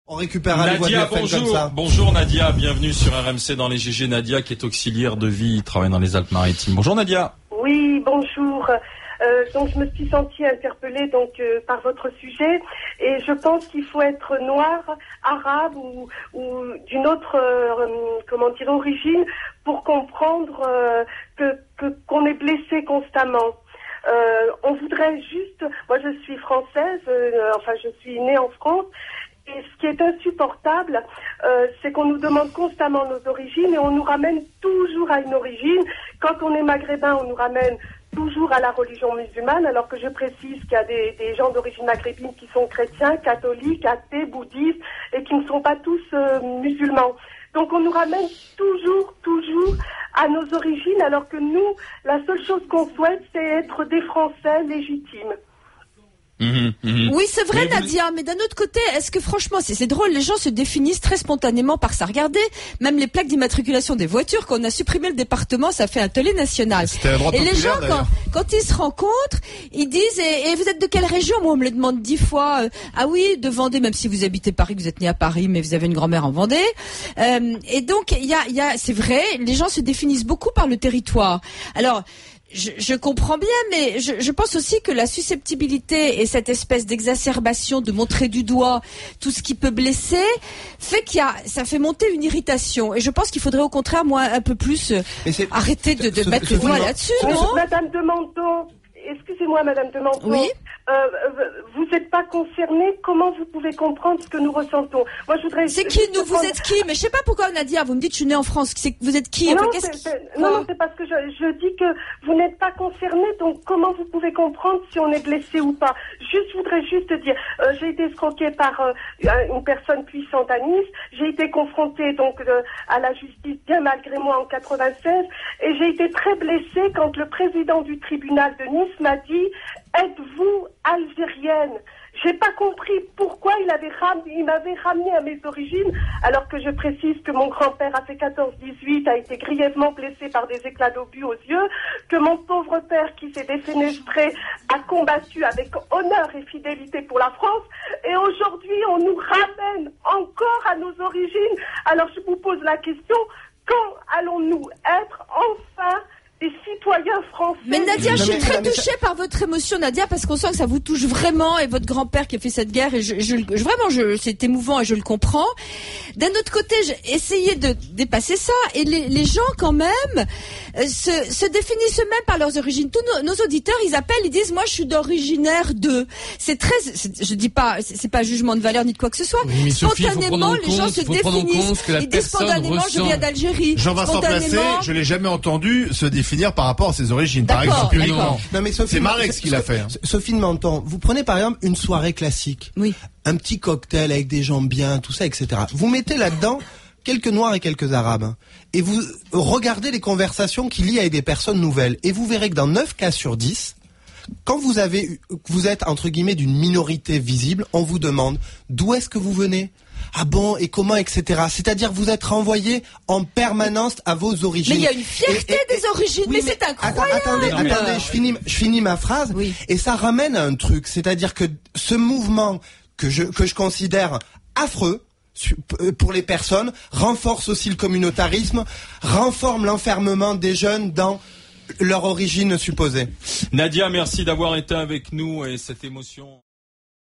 On récupérera les voix de Nadia, FM bonjour. comme ça. Bonjour Nadia, bienvenue sur RMC dans les GG. Nadia qui est auxiliaire de vie, travaille dans les Alpes-Maritimes. Bonjour Nadia. Oui, bonjour. Donc je me suis sentie interpellée par votre sujet et je pense qu'il faut être noir, arabe ou d'une autre origine pour comprendre qu'on est blessé constamment. On voudrait juste, moi je suis française, je suis née en France. Et ce qui est insupportable, c'est qu'on nous demande constamment nos origines et on nous ramène toujours à une origine. Quand on est maghrébin, on nous ramène toujours à la religion musulmane, alors que je précise qu'il y a des gens d'origine maghrébine qui sont chrétiens, catholiques, athées, bouddhistes et qui ne sont pas tous musulmans. Donc on nous ramène toujours à nos origines, alors que nous, la seule chose qu'on souhaite, c'est être des Français légitimes. Oui, c'est vrai, Nadia, mais d'un autre côté, est-ce que franchement, c'est drôle, les gens se définissent très spontanément par ça. Regardez, même les plaques d'immatriculation des voitures, quand on a supprimé le département, ça fait un tollé national. Et les gens, quand ils se rencontrent, ils disent, et vous êtes de quelle région? Moi, on me le demande 10 fois. Ah oui, de Vendée, même si vous habitez Paris, vous êtes né à Paris, mais vous avez une grand-mère en Vendée. Et donc, c'est vrai, les gens se définissent beaucoup par le territoire. Alors, je comprends bien, mais je pense aussi que la susceptibilité et cette espèce d'exacerbation de montrer du doigt tout ce qui peut blesser fait ça fait monter une irritation. Et je pense qu'il faudrait au contraire, moi, un peu plus arrêter de mettre le doigt là-dessus, non? Madame de Menton, excusez-moi, Madame de Menton. Oui. Vous n'êtes pas concernée. Comment vous pouvez comprendre ce que nous ressentons? Moi, je voudrais. C'est qui nous? Vous êtes qui? Mais je sais pas pourquoi Nadia. Vous me dites je suis née en France. Vous êtes qui? Non, non, c'est parce que je dis que vous n'êtes pas concernée. Donc, comment vous pouvez comprendre si on est blessé ou pas? Je voudrais juste dire, j'ai été escroquée par une personne puissante à Nice. J'ai été confrontée à la justice bien malgré moi en 96 et j'ai été très blessée quand le président du tribunal de Nice m'a dit: êtes-vous algérienne? J'ai pas compris pourquoi il m'avait ramené à mes origines, alors que je précise que mon grand-père a fait 14-18, a été grièvement blessé par des éclats d'obus aux yeux, que mon pauvre père qui s'est défenestré a combattu avec honneur et fidélité pour la France, et aujourd'hui on nous ramène encore à nos origines. Alors je vous pose la question, quand allons-nous être enfin des citoyens français? Mais Nadia, je suis très touchée par votre émotion, Nadia, parce qu'on sent que ça vous touche vraiment, et votre grand-père qui a fait cette guerre, et c'est émouvant et je le comprends. D'un autre côté, j'ai essayé de dépasser ça, et les gens quand même se définissent eux-mêmes par leurs origines. Tous nos auditeurs, ils appellent, ils disent: moi, je suis d'originaire de. Je dis pas, c'est pas jugement de valeur ni de quoi que ce soit. Oui, spontanément, les gens se définissent. Ils disent spontanément, je viens d'Algérie. Jean-Vincent Placé, je l'ai jamais entendu se définir par rapport à ses origines. Par exemple, non, mais Sophie, c'est Marex qui l'a fait. Sophie de Menton, vous prenez par exemple une soirée classique. Oui. Un petit cocktail avec des gens bien, tout ça, etc. Vous mettez là-dedans quelques noirs et quelques arabes. Et vous regardez les conversations qu'il y a avec des personnes nouvelles. Et vous verrez que dans 9 cas sur 10, quand vous êtes entre guillemets d'une minorité visible, on vous demande d'où est-ce que vous venez? Ah bon, et comment, etc. C'est-à-dire vous êtes renvoyé en permanence à vos origines. Mais il y a une fierté des origines, oui, mais c'est incroyable. Attendez, je finis ma phrase. Oui. Et ça ramène à un truc, c'est-à-dire que ce mouvement que je considère affreux pour les personnes renforce aussi le communautarisme, renforce l'enfermement des jeunes dans leur origine supposée. Nadia, merci d'avoir été avec nous et cette émotion.